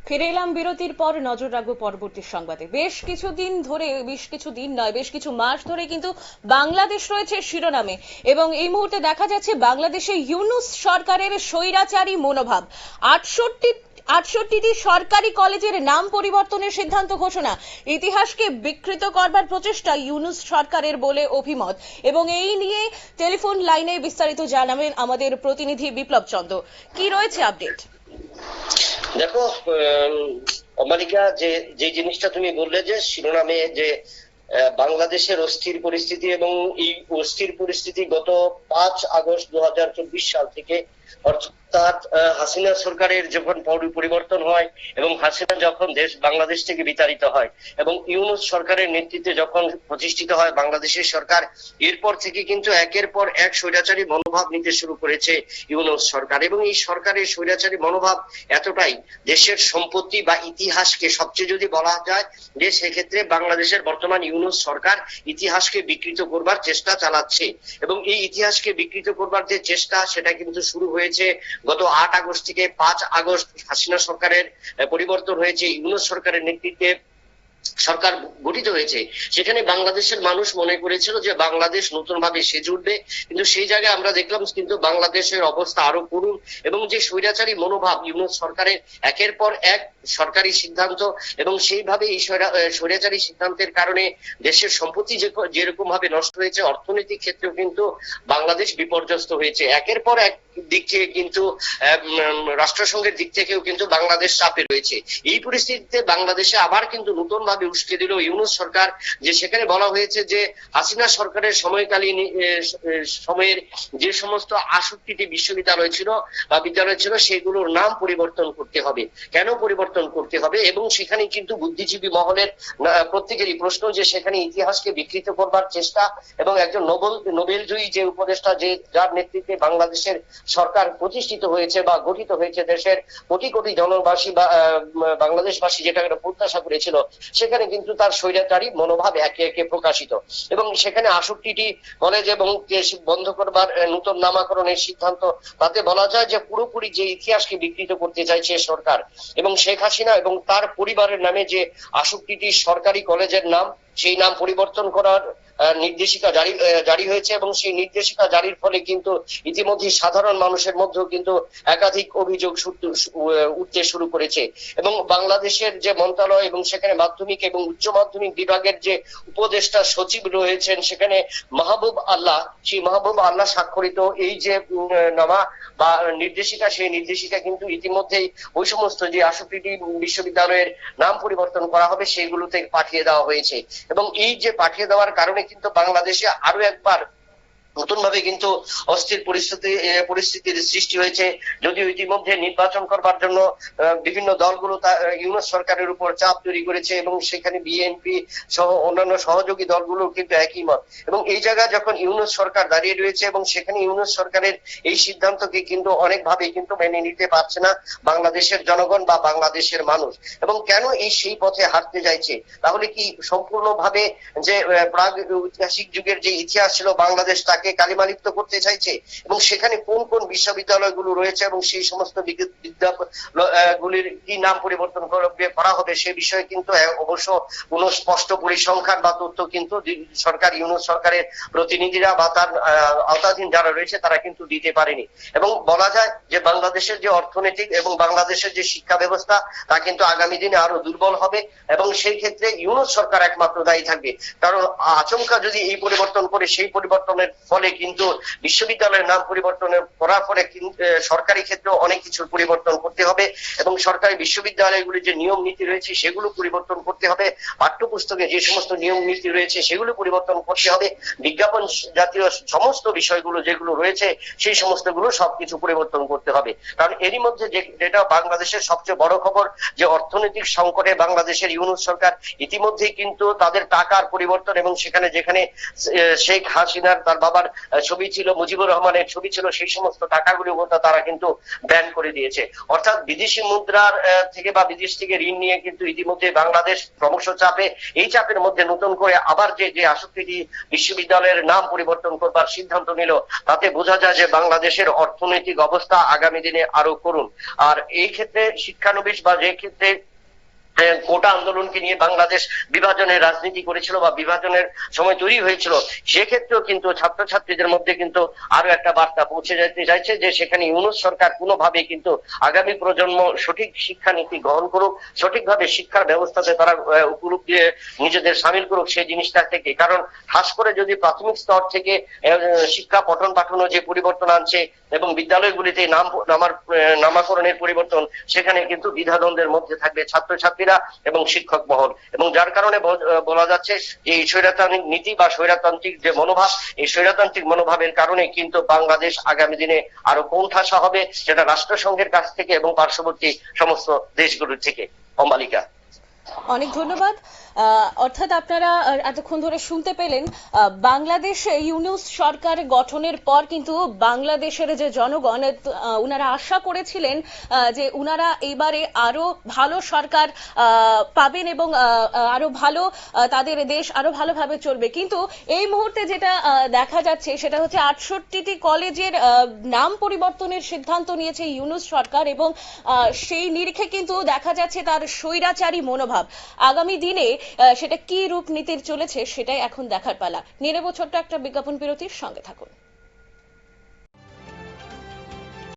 ফিরে এলাম বিরতির পর। নজর রাখবো পরবর্তী সংবাদে। বেশ কিছু মাস ধরে কিন্তু বাংলাদেশ রয়েছে শিরোনামে, এবং এই মুহূর্তে দেখা যাচ্ছে বাংলাদেশে ইউনূস সরকারের স্বৈরাচারী মনোভাব। 68টি সরকারি কলেজের নাম পরিবর্তনের সিদ্ধান্ত ঘোষণা, ইতিহাসকে বিকৃত করবার প্রচেষ্টা ইউনূস সরকারের বলে অভিমত। এবং এই নিয়ে টেলিফোন লাইনে বিস্তারিত জানাবেন আমাদের প্রতিনিধি বিপ্লব চন্দ্র। কি রয়েছে আপডেট? দেখো অমালিকা, যে জিনিসটা তুমি বললে যে শিরোনামে যে বাংলাদেশের অস্থির পরিস্থিতি, এবং এই অস্থির পরিস্থিতি গত 5 আগস্ট 2024 সাল থেকে, অর্থাৎ হাসিনা সরকারের যখন পরিবর্তন হয় এবং হাসিনা যখন বাংলাদেশ থেকে বিতাড়িত হয় এবং ইউনূস সরকারের নেতৃত্বে যখন প্রতিষ্ঠিত হয় বাংলাদেশের সরকার, এরপর থেকে কিন্তু একের পর এক স্বৈরাচারী মনোভাব নিতে শুরু করেছে ইউনূস সরকার। এবং এই সরকারের স্বৈরাচারী মনোভাব এতটাই, দেশের সম্পত্তি বা ইতিহাসকে সবচেয়ে যদি বলা যায় যে সেক্ষেত্রে বাংলাদেশের বর্তমান ইউনূস সরকার ইতিহাসকে বিকৃত করবার চেষ্টা চালাচ্ছে। এবং এই ইতিহাসকে বিকৃত করবার যে চেষ্টা, সেটা কিন্তু শুরু হয়েছে গত 8 আগস্ট থেকে। 5 আগস্ট হাসিনা সরকারের পরিবর্তন হয়েছে, ইউনূস সরকারের নেতৃত্বে সরকার গঠিত হয়েছে। সেখানে বাংলাদেশের মানুষ মনে করেছিল যে বাংলাদেশ নতুন ভাবে সেজে উঠবে, কিন্তু সেই জায়গায় আমরা দেখলাম কিন্তু বাংলাদেশের অবস্থা আরো করুণ। এবং যে স্বৈরাচারী মনোভাব ইউনূস সরকারের, একের পর এক সরকারি সিদ্ধান্ত, এবং সেইভাবে এই স্বৈরাচারী সিদ্ধান্তের কারণে দেশের সম্পত্তি যেরকম ভাবে নষ্ট হয়েছে, অর্থনৈতিক ক্ষেত্রেও কিন্তু বাংলাদেশ বিপর্যস্ত হয়েছে। একের পর এক দিক থেকে কিন্তু রাষ্ট্রসংঘের দিক থেকেও কিন্তু বাংলাদেশ চাপে রয়েছে। এই পরিস্থিতিতে বাংলাদেশে আবার কিন্তু নতুন ভাবে উস্কে দিল ইউনূস সরকার, যে সেখানে বলা হয়েছে যে হাসিনা সরকারের সময়কালীন সময়ের যে সমস্ত 68টি বিশ্ববিদ্যালয় ছিল বা বিদ্যালয় ছিল, সেগুলোর নাম পরিবর্তন করতে হবে। কেন পরিবর্তন করতে হবে? এবং সেখানে কিন্তু বুদ্ধিজীবী মহলের প্রত্যেকেরই প্রশ্ন যে সেখানে ইতিহাসকে বিকৃত করবার চেষ্টা, এবং একজন নোবেলজয়ী যে উপদেষ্টা, যার নেতৃত্বে বাংলাদেশের সরকার প্রতিষ্ঠিত হয়েছে বা গঠিত হয়েছে, দেশের কোটি কোটি জনবাসী বা বাংলাদেশবাসী যেটা প্রত্যাশা করেছিল, সেখানে কিন্তু তার স্বৈরাচারী মনোভাব একে একে প্রকাশিত। এবং সেখানে 68টি কলেজ এবং বন্ধ করবার নতুন নামকরণের সিদ্ধান্ত, তাতে বলা যায় যে পুরোপুরি যে ইতিহাসকে বিকৃত করতে চাইছে সরকার। এবং শেখ হাসিনা এবং তার পরিবারের নামে যে 68টি সরকারি কলেজের নাম, সেই নাম পরিবর্তন করার নির্দেশিকা জারি হয়েছে। এবং সেই নির্দেশিকা জারির ফলে কিন্তু ইতিমধ্যে সাধারণ মানুষের মধ্যেও কিন্তু একাধিক অভিযোগ উঠতে শুরু করেছে। এবং বাংলাদেশের যে মন্ত্রণালয় এবং সেখানে মাধ্যমিক এবং উচ্চ মাধ্যমিক বিভাগের যে উপদেষ্টা সচিব রয়েছেন, সেখানে মাহবুব আল্লাহ, সেই মাহবুব আল্লাহ স্বাক্ষরিত এই যে নামা বা নির্দেশিকা, সেই নির্দেশিকা কিন্তু ইতিমধ্যেই ওই সমস্ত যে 68টি বিশ্ববিদ্যালয়ের নাম পরিবর্তন করা হবে সেগুলোতে পাঠিয়ে দেওয়া হয়েছে। এবং এই যে পাঠিয়ে দেওয়ার কারণে কিন্তু বাংলাদেশে আরো একবার নতুন ভাবে কিন্তু অস্থির পরিস্থিতির সৃষ্টি হয়েছে। যদিও ইতিমধ্যে নির্বাচন করবার জন্য বিভিন্ন দলগুলো ইউনূস সরকারের উপর চাপ তৈরি করেছে, এবং সেখানে বিএনপি সহ অন্যান্য সহযোগী দলগুলো কিন্তু একই মত। এবং এই জায়গায় যখন ইউনূস সরকার দাঁড়িয়ে রয়েছে, এবং সেখানে ইউনূস সরকারের এই সিদ্ধান্তকে কিন্তু অনেকভাবে কিন্তু মেনে নিতে পারছে না বাংলাদেশের জনগণ বা বাংলাদেশের মানুষ। এবং কেন সেই পথে হাঁটতে চাইছে? তাহলে কি সম্পূর্ণভাবে যে প্রাগ ঐতিহাসিক যুগের যে ইতিহাস ছিল বাংলাদেশ, তাকে কালিমালিপ্ত করতে চাইছে? এবং সেখানে কোন কোন বিশ্ববিদ্যালয়গুলো রয়েছে এবং সেই সমস্ত বিদ্যালয়গুলির কি নাম পরিবর্তন করা হবে সে বিষয়ে কিন্তু অবশ্য কোন স্পষ্ট পরিসংখ্যান বা তথ্য কিন্তু সরকার, ইউনূস সরকারের প্রতিনিধিরা বা তার আওতাধীন যারা রয়েছে তারা কিন্তু দিতে পারেনি। এবং বলা যায় যে বাংলাদেশের যে অর্থনৈতিক এবং বাংলাদেশের যে শিক্ষা ব্যবস্থা, তা কিন্তু আগামী দিনে আরো দুর্বল হবে। এবং সেই ক্ষেত্রে ইউনূস সরকার একমাত্র দায়ী থাকবে। কারণ আচমকা যদি এই পরিবর্তন করে, সেই পরিবর্তনের ফলে কিন্তু বিশ্ববিদ্যালয়ের নাম পরিবর্তন করার ফলে সরকারি ক্ষেত্রে অনেক কিছুর পরিবর্তন করতে হবে। এবং সরকারি বিশ্ববিদ্যালয়গুলির যে নিয়ম নীতি রয়েছে সেগুলো পরিবর্তন করতে হবে। পাঠ্যপুস্তকে যে সমস্ত নিয়ম নীতি রয়েছে সেগুলো পরিবর্তন করতে হবে। বিজ্ঞাপন জাতীয় সমস্ত বিষয়গুলো যেগুলো রয়েছে সেই সমস্তগুলো সবকিছু পরিবর্তন করতে হবে। কারণ এরই মধ্যে যেটা বাংলাদেশের সবচেয়ে বড় খবর, যে অর্থনৈতিক সংকটে বাংলাদেশের ইউনূস সরকার ইতিমধ্যেই কিন্তু তাদের টাকার পরিবর্তন, এবং সেখানে যেখানে শেখ হাসিনার তার বাবা আবার ছবি ছিল, মুজিবুর রহমানের ছবি ছিল, সেই সমস্ত টাকাগুলো তারা কিন্তু ব্যান করে দিয়েছে। অর্থাৎ বিদেশি মুদ্রার থেকে বা বিদেশ থেকে ঋণ নিয়ে কিন্তু ইতিমধ্যে বাংলাদেশ ক্রমশ চাপে। এই চাপের মধ্যে নতুন করে আবার যে 68টি বিশ্ববিদ্যালয়ের নাম পরিবর্তন করবার সিদ্ধান্ত নিল, তাতে বোঝা যায় যে বাংলাদেশের অর্থনৈতিক অবস্থা আগামী দিনে আরো করুন। আর এই ক্ষেত্রে শিক্ষানবিশ বা যে ক্ষেত্রে কোটা আন্দোলনকে নিয়ে বাংলাদেশ বিভাজনের রাজনীতি করেছিল বা বিভাজনের সময় তৈরি হয়েছিল, সেক্ষেত্রেও কিন্তু ছাত্রছাত্রীদের মধ্যে কিন্তু আরো একটা বার্তা পৌঁছে যেতে চাইছে যে সেখানে ইউনূস সরকার কোনোভাবে কিন্তু আগামী প্রজন্ম সঠিক শিক্ষানীতি গ্রহণ করুক, সঠিকভাবে শিক্ষার ব্যবস্থাতে তারা উপলব্ধি দিয়ে নিজেদের সামিল করুক সেই জিনিসটা থেকে। কারণ খাস করে যদি প্রাথমিক স্তর থেকে শিক্ষা পঠন পাঠন যে পরিবর্তন আনছে এবং বিদ্যালয়গুলিতে নামাকরণের পরিবর্তন, সেখানে কিন্তু দ্বিধাদ্বন্দ্বের মধ্যে থাকবে ছাত্রছাত্রীরা এবং শিক্ষক মহল। এবং যার কারণে বলা যাচ্ছে যে এই স্বৈরতান্ত্রিক নীতি বা স্বৈরতান্ত্রিক যে মনোভাব, এই স্বৈরতান্ত্রিক মনোভাবের কারণে কিন্তু বাংলাদেশ আগামী দিনে আরো কোণঠাসা হবে, সেটা রাষ্ট্রসংঘের কাছ থেকে এবং পার্শ্ববর্তী সমস্ত দেশগুলোর থেকে। অম্বালিকা, অনেক ধন্যবাদ। অর্থাৎ আপনারা এতক্ষণ ধরে শুনতে পেলেন, বাংলাদেশ ইউনূস সরকার গঠনের পর কিন্তু বাংলাদেশের যে জনগণ উনারা আশা করেছিলেন যে উনারা এবারে আরো ভালো সরকার পাবেন এবং আরো ভালো তাদের দেশ আরো ভালোভাবে চলবে। কিন্তু এই মুহূর্তে যেটা দেখা যাচ্ছে সেটা হচ্ছে 68টি কলেজের নাম পরিবর্তনের সিদ্ধান্ত নিয়েছে ইউনূস সরকার এবং সেই নিরিখে কিন্তু দেখা যাচ্ছে তার স্বৈরাচারী মনোভাব। আগামী দিনে সেটা কি রূপ নিতে চলেছে সেটাই এখন দেখার পালা। নিয়ে নেব ছোট্ট একটা বিজ্ঞাপন বিরতির, সঙ্গে থাকুন।